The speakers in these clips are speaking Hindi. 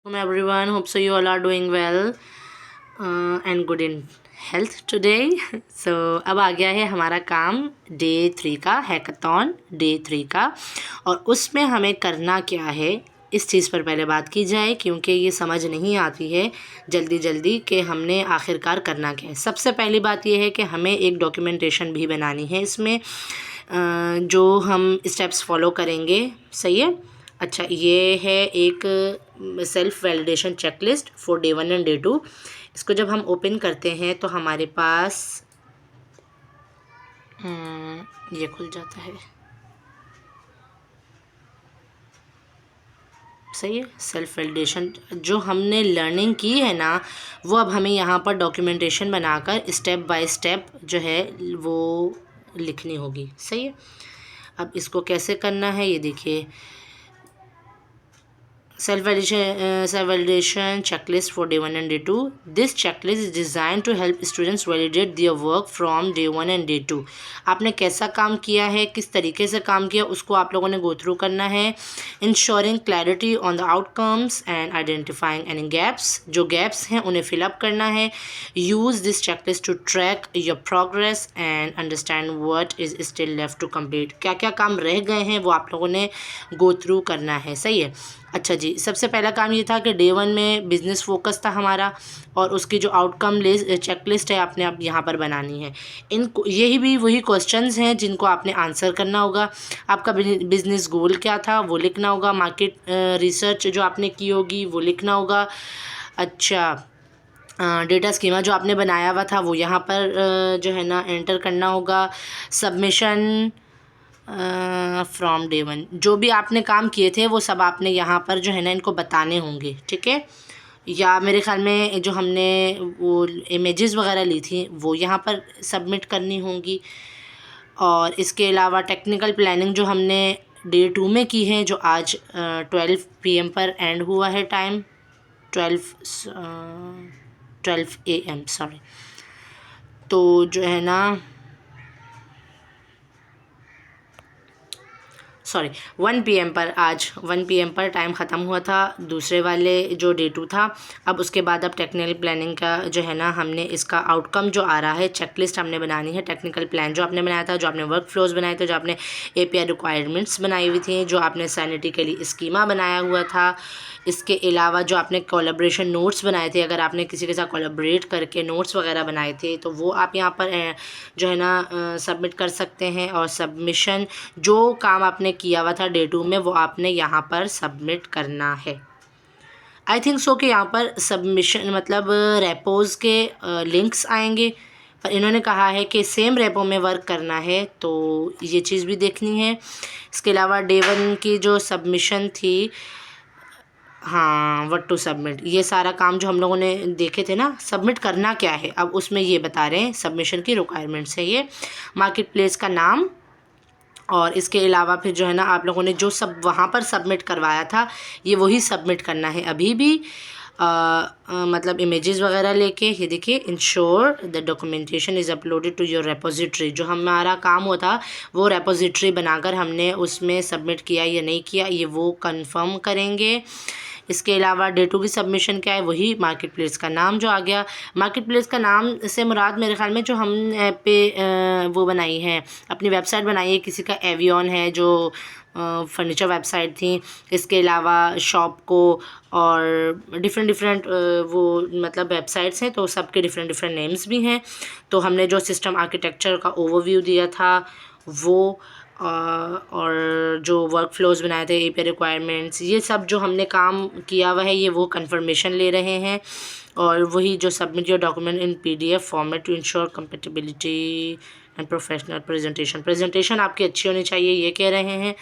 Welcome everyone. Hope so you all are doing well and good in health today. So अब आ गया है हमारा काम डे 3 का, हैकाथॉन डे 3 का। और उसमें हमें करना क्या है इस चीज़ पर पहले बात की जाए, क्योंकि ये समझ नहीं आती है जल्दी जल्दी कि हमने आखिरकार करना क्या है। सबसे पहली बात ये है कि हमें एक डॉक्यूमेंटेशन भी बनानी है इसमें, जो हम स्टेप्स फॉलो करेंगे। सही है। अच्छा, ये है एक self validation checklist for day 1 and day 2। इसको जब हम ओपन करते हैं तो हमारे पास ये खुल जाता है। सही है। सेल्फ वैलिडेशन जो हमने लर्निंग की है ना, वो अब हमें यहाँ पर डॉक्यूमेंटेशन बनाकर स्टेप बाय स्टेप जो है वो लिखनी होगी। सही है। अब इसको कैसे करना है ये देखिए। Self-validation checklist for day 1 and day 2. This checklist is designed to help students validate their work from day 1 and day 2. आपने कैसा काम किया है, किस तरीके से काम किया, उसको आप लोगों ने गो थ्रू करना है। Ensuring clarity on the outcomes and identifying any gaps. जो gaps हैं उन्हें fill up करना है। Use this checklist to track your progress and understand what is still left to complete. क्या क्या काम रह गए हैं वो आप लोगों ने गो थ्रू करना है। सही है। अच्छा जी, सबसे पहला काम ये था कि डे 1 में बिज़नेस फोकस था हमारा, और उसकी जो आउटकम लिस्ट चेकलिस्ट है आपने अब यहाँ पर बनानी है। यही भी वही क्वेश्चंस हैं जिनको आपने आंसर करना होगा। आपका बिज़नेस गोल क्या था वो लिखना होगा। मार्केट रिसर्च जो आपने की होगी वो लिखना होगा। अच्छा, डेटा स्कीमा जो आपने बनाया हुआ था वो यहाँ पर जो है ना एंटर करना होगा। सबमिशन फ्रॉम डे 1, जो भी आपने काम किए थे वो सब आपने यहाँ पर जो है ना इनको बताने होंगे। ठीक है। या मेरे ख्याल में जो हमने वो इमेजेस वगैरह ली थी वो यहाँ पर सबमिट करनी होंगी। और इसके अलावा टेक्निकल प्लानिंग जो हमने डे 2 में की है, जो आज 12 PM पर एंड हुआ है टाइम, 12 AM सॉरी। तो जो है ना 1 PM पर, आज 1 PM पर टाइम ख़त्म हुआ था दूसरे वाले जो डे 2 था। अब उसके बाद अब टेक्निकल प्लानिंग का जो है ना हमने इसका आउटकम जो आ रहा है, चेकलिस्ट हमने बनानी है। टेक्निकल प्लान जो आपने बनाया था, जो आपने वर्क फ्लोज बनाए थे, जो आपने API रिक्वायरमेंट्स बनाई हुई थी, जो आपने सैनिटी के लिए स्कीमा बनाया हुआ था। इसके अलावा जो आपने कोलैबोरेशन नोट्स बनाए थे, अगर आपने किसी के साथ कोलैबोरेट करके नोट्स वगैरह बनाए थे तो वो आप यहाँ पर जो है ना सबमिट कर सकते हैं। और सबमिशन जो काम आपने किया हुआ था डे 2 में वो आपने यहाँ पर सबमिट करना है। आई थिंक सो कि यहाँ पर सबमिशन मतलब रेपोज़ के लिंक्स आएंगे, पर इन्होंने कहा है कि सेम रेपो में वर्क करना है, तो ये चीज़ भी देखनी है। इसके अलावा डे 1 की जो सबमिशन थी, हाँ, व्हाट टू सबमिट, ये सारा काम जो हम लोगों ने देखे थे ना, सबमिट करना क्या है, अब उसमें ये बता रहे हैं सबमिशन की रिक्वायरमेंट्स है ये। मार्केट प्लेस का नाम, और इसके अलावा फिर जो है ना आप लोगों ने जो सब वहाँ पर सबमिट करवाया था ये वही सबमिट करना है अभी भी। मतलब इमेजेस वगैरह लेके, ये देखिए, ensure the documentation is uploaded to your repository. जो हमारा काम हुआ था वो रेपोजिटरी बनाकर हमने उसमें सबमिट किया या नहीं किया, ये वो कंफर्म करेंगे। इसके अलावा डे 2 की सबमिशन क्या है, वही मार्केट प्लेस का नाम जो आ गया। मार्केट प्लेस का नाम से मुराद मेरे ख्याल में जो हम पे वो बनाई है, अपनी वेबसाइट बनाई है, किसी का एवियन है जो फर्नीचर वेबसाइट थी। इसके अलावा शॉप को और डिफरेंट वो मतलब वेबसाइट्स हैं, तो सबके डिफरेंट नेम्स भी हैं। तो हमने जो सिस्टम आर्किटेक्चर का ओवरव्यू दिया था वो, और जो वर्क फ्लोज बनाए थे, API रिक्वायरमेंट्स, ये सब जो हमने काम किया हुआ है ये वो कंफर्मेशन ले रहे हैं। और वही जो submit your document in PDF format to ensure compatibility and professional presentation आपकी अच्छी होनी चाहिए, ये कह रहे हैं।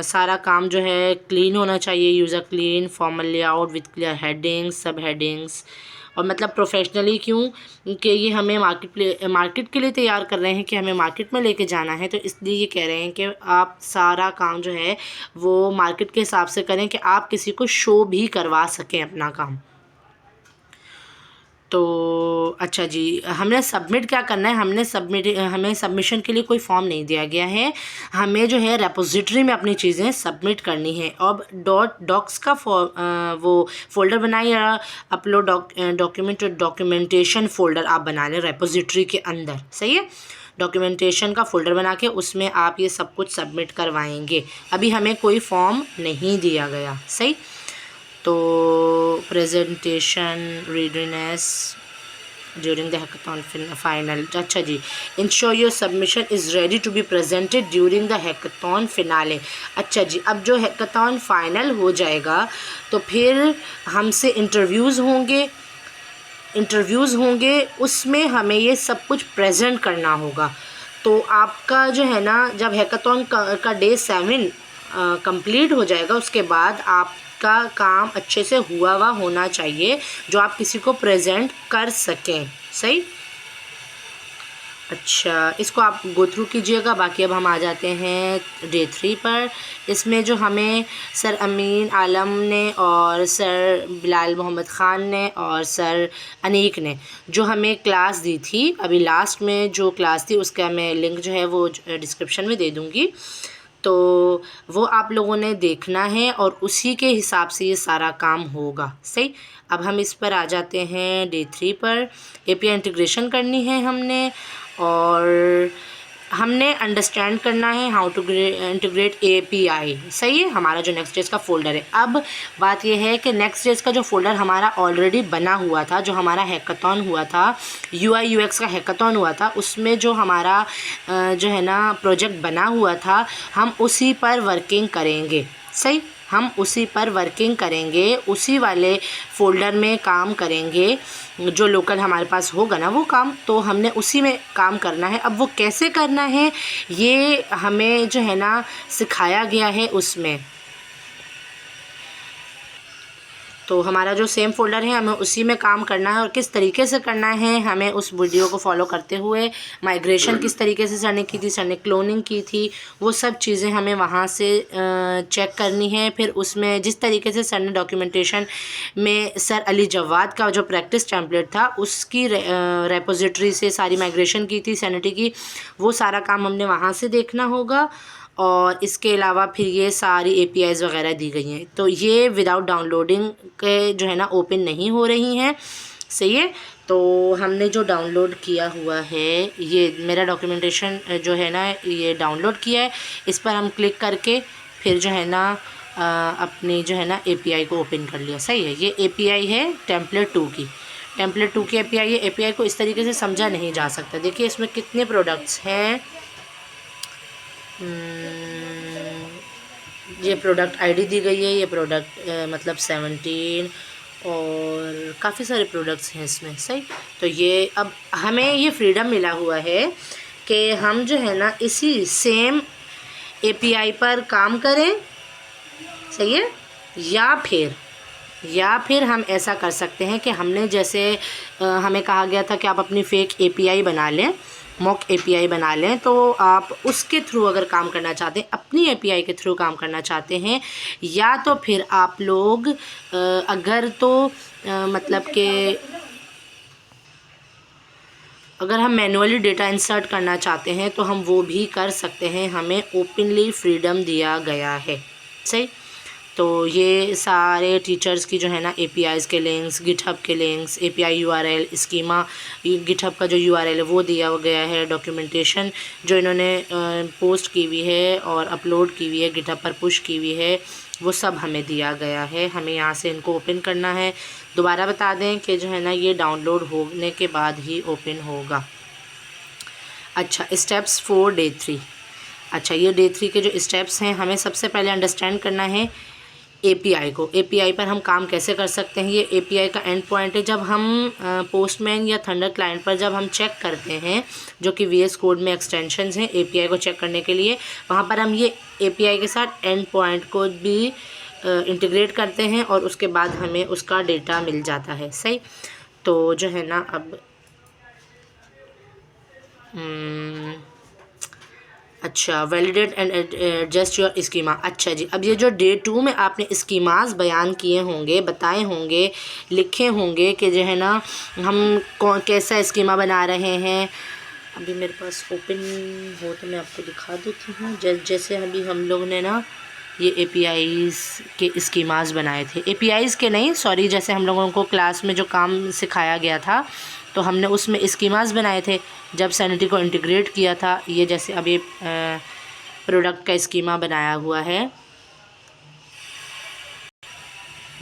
सारा काम जो है क्लीन होना चाहिए, user clean formal layout with clear headings, सब हेडिंग्स। और मतलब प्रोफेशनली क्यों कि ये हमें मार्केट के लिए तैयार कर रहे हैं कि हमें मार्केट में लेके जाना है, तो इसलिए ये कह रहे हैं कि आप सारा काम जो है वो मार्केट के हिसाब से करें कि आप किसी को शो भी करवा सकें अपना काम। तो अच्छा जी, हमने सबमिट क्या करना है, हमें सबमिशन के लिए कोई फॉर्म नहीं दिया गया है, हमें जो है रेपोजिटरी में अपनी चीज़ें सबमिट करनी है। अब डॉक्स का वो फोल्डर बनाए या अपलोड डॉक्यूमेंटेशन फ़ोल्डर आप बना लें रेपोजिटरी के अंदर, सही है। डॉक्यूमेंटेशन का फ़ोल्डर बना के उसमें आप ये सब कुछ सबमिट करवाएंगे। अभी हमें कोई फॉर्म नहीं दिया गया, सही। तो presentation readiness during the hackathon final, अच्छा जी, ensure your submission is ready to be presented during the hackathon finale. अच्छा जी, अब जो हैकाथॉन फाइनल हो जाएगा तो फिर हमसे इंटरव्यूज़ होंगे, उसमें हमें ये सब कुछ प्रेजेंट करना होगा। तो आपका जो है ना, जब हैकाथॉन का डे 7 कंप्लीट हो जाएगा, उसके बाद आपका काम अच्छे से हुआ होना चाहिए जो आप किसी को प्रेजेंट कर सकें, सही। अच्छा, इसको आप गो थ्रू कीजिएगा। बाकी अब हम आ जाते हैं डे 3 पर। इसमें जो हमें सर अमीन आलम ने और सर बिलाल मोहम्मद ख़ान ने और सर अनीक ने जो हमें क्लास दी थी, अभी लास्ट में जो क्लास थी उसका मैं लिंक जो है वो डिस्क्रिप्शन में दे दूँगी, तो वो आप लोगों ने देखना है और उसी के हिसाब से ये सारा काम होगा, सही। अब हम इस पर आ जाते हैं डे 3 पर। एपीआई इंटीग्रेशन करनी है हमने, और हमने अंडरस्टैंड करना है हाउ टू इंटीग्रेट एपीआई, सही है। हमारा जो नेक्स्ट डेज का फ़ोल्डर है, अब बात यह है कि नेक्स्ट डेज का जो फ़ोल्डर हमारा ऑलरेडी बना हुआ था, जो हमारा हैकाथॉन हुआ था, यूआई यूएक्स का हैकाथॉन हुआ था, उसमें जो हमारा जो है ना प्रोजेक्ट बना हुआ था, हम उसी पर वर्किंग करेंगे, सही। हम उसी पर वर्किंग करेंगे, उसी वाले फ़ोल्डर में काम करेंगे, जो लोकल हमारे पास होगा ना वो काम, तो हमने उसी में काम करना है। अब वो कैसे करना है ये हमें जो है ना सिखाया गया है उसमें। तो हमारा जो सेम फ़ोल्डर है हमें उसी में काम करना है, और किस तरीके से करना है हमें उस वीडियो को फॉलो करते हुए, माइग्रेशन किस तरीके से सर ने की थी, सर ने क्लोनिंग की थी, वो सब चीज़ें हमें वहाँ से चेक करनी है। फिर उसमें जिस तरीके से सर ने डॉक्यूमेंटेशन में सर अली जवाद का जो प्रैक्टिस टेम्पलेट था उसकी रेपोजिटरी से सारी माइग्रेशन की थी सैनिटी की, वो सारा काम हमने वहाँ से देखना होगा। और इसके अलावा फिर ये सारी एपीआईज़ वगैरह दी गई हैं, तो ये विदाउट डाउनलोडिंग के जो है ना ओपन नहीं हो रही हैं, सही है। तो हमने जो डाउनलोड किया हुआ है, ये मेरा डॉक्यूमेंटेशन जो है ना ये डाउनलोड किया है, इस पर हम क्लिक करके फिर जो है ना अपनी जो है ना एपीआई को ओपन कर लिया, सही है। ये एपीआई है टेम्पलेट 2 की एपीआई है। एपीआई को इस तरीके से समझा नहीं जा सकता। देखिए इसमें कितने प्रोडक्ट्स हैं, ये प्रोडक्ट आईडी दी गई है, ये प्रोडक्ट मतलब 17 और काफ़ी सारे प्रोडक्ट्स हैं इसमें, सही। तो ये अब हमें ये फ्रीडम मिला हुआ है कि हम जो है ना इसी सेम एपीआई पर काम करें, सही है। या फिर हम ऐसा कर सकते हैं कि हमने जैसे हमें कहा गया था कि आप अपनी फ़ेक एपीआई बना लें, मॉक एपीआई बना लें, तो आप उसके थ्रू अगर काम करना चाहते हैं, अपनी एपीआई के थ्रू काम करना चाहते हैं, या तो फिर आप लोग अगर तो मतलब कि अगर हम मैनुअली डेटा इंसर्ट करना चाहते हैं तो हम वो भी कर सकते हैं, हमें ओपनली फ्रीडम दिया गया है, सही। तो ये सारे टीचर्स की जो है ना एपीआईज़ के लिंक्स, गिटहब के links, API URL, schema GitHub का जो यूआरएल है वो दिया गया है, डॉक्यूमेंटेशन जो इन्होंने पोस्ट की हुई है और अपलोड की हुई है, गिटहब पर पुश की हुई है, वो सब हमें दिया गया है। हमें यहाँ से इनको ओपन करना है। दोबारा बता दें कि जो है ना ये डाउनलोड होने के बाद ही ओपन होगा। अच्छा, स्टेप्स 4 डे 3। अच्छा, ये डे 3 के जो स्टेप्स हैं, हमें सबसे पहले अंडरस्टैंड करना है एपीआई को। एपीआई पर हम काम कैसे कर सकते हैं, ये एपीआई का एंड पॉइंट है। जब हम पोस्टमैन या थंडर क्लाइंट पर जब हम चेक करते हैं, जो कि वीएस कोड में एक्सटेंशंस हैं एपीआई को चेक करने के लिए, वहाँ पर हम ये एपीआई के साथ एंड पॉइंट को भी इंटीग्रेट करते हैं और उसके बाद हमें उसका डेटा मिल जाता है, सही। तो जो है ना अब अच्छा, validate and adjust your schema. अच्छा जी, अब ये जो डे 2 में आपने स्कीमास बयान किए होंगे, बताए होंगे, लिखे होंगे कि जो है ना हम कौन कैसा स्कीमा बना रहे हैं। अभी मेरे पास ओपन हो तो मैं आपको दिखा देती हूँ। जैसे अभी हम लोग ने ना ये APIs के स्कीमास बनाए थे, APIs के नहीं सॉरी, जैसे हम लोगों को क्लास में जो काम सिखाया गया था तो हमने उसमें स्कीमास बनाए थे जब सैनिटी को इंटीग्रेट किया था। ये जैसे अभी प्रोडक्ट का स्कीमा बनाया हुआ है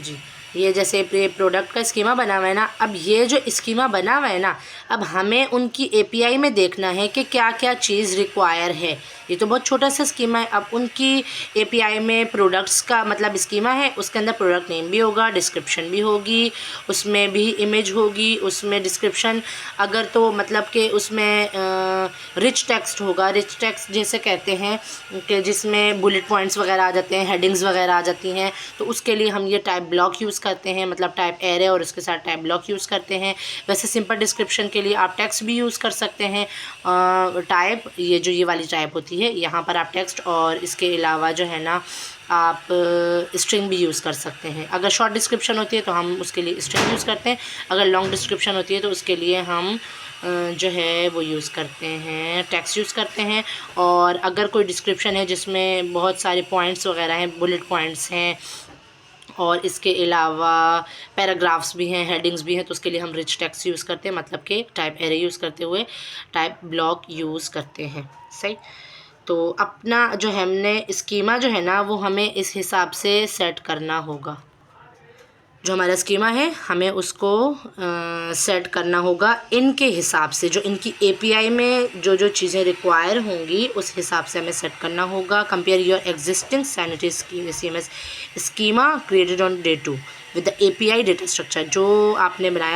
जी, ये जैसे ये प्रोडक्ट का स्कीमा बना हुआ है ना। अब ये जो स्कीमा बना हुआ है ना, अब हमें उनकी API में देखना है कि क्या क्या चीज़ रिक्वायर है। ये तो बहुत छोटा सा स्कीमा है। अब उनकी API में प्रोडक्ट्स का मतलब स्कीमा है, उसके अंदर प्रोडक्ट नेम भी होगा, डिस्क्रिप्शन भी होगी, उसमें भी इमेज होगी, उसमें डिस्क्रिप्शन अगर तो मतलब कि उसमें रिच टेक्स्ट होगा। रिच टेक्स्ट जैसे कहते हैं कि जिसमें बुलेट पॉइंट्स वगैरह आ जाते हैं, हेडिंग्स वगैरह आ जाती हैं, तो उसके लिए हम ये टाइप ब्लॉक यूज़ करते हैं, मतलब टाइप एरे और उसके साथ टाइप ब्लॉक यूज़ करते हैं। वैसे सिंपल डिस्क्रिप्शन के लिए आप टेक्स्ट भी यूज़ कर सकते हैं। टाइप ये जो ये वाली टाइप होती है, यहाँ पर आप टेक्स्ट और इसके अलावा जो है ना आप स्ट्रिंग भी यूज़ कर सकते हैं। अगर शॉर्ट डिस्क्रिप्शन होती है तो हम उसके लिए स्ट्रिंग यूज़ करते हैं, अगर लॉन्ग डिस्क्रिप्शन होती है तो उसके लिए हम जो है वो यूज़ करते हैं, टेक्स्ट यूज़ करते हैं। और अगर कोई डिस्क्रिप्शन है जिसमें बहुत सारे पॉइंट्स वगैरह हैं, बुलेट पॉइंट्स हैं और इसके अलावा पैराग्राफ्स भी हैं, हेडिंग्स भी हैं, तो उसके लिए हम रिच टेक्स्ट यूज़ करते हैं, मतलब कि टाइप एरे यूज़ करते हुए टाइप ब्लॉक यूज़ करते हैं। सही, तो अपना जो हमने स्कीमा जो है ना वो हमें इस हिसाब से सेट करना होगा। जो हमारा स्कीमा है हमें उसको सेट करना होगा इनके हिसाब से, जो इनकी API में जो जो चीज़ें रिक्वायर होंगी उस हिसाब से हमें सेट करना होगा। Compare your existing sanitary CMS schema created on day 2 with the API data structure. जो आपने बनाया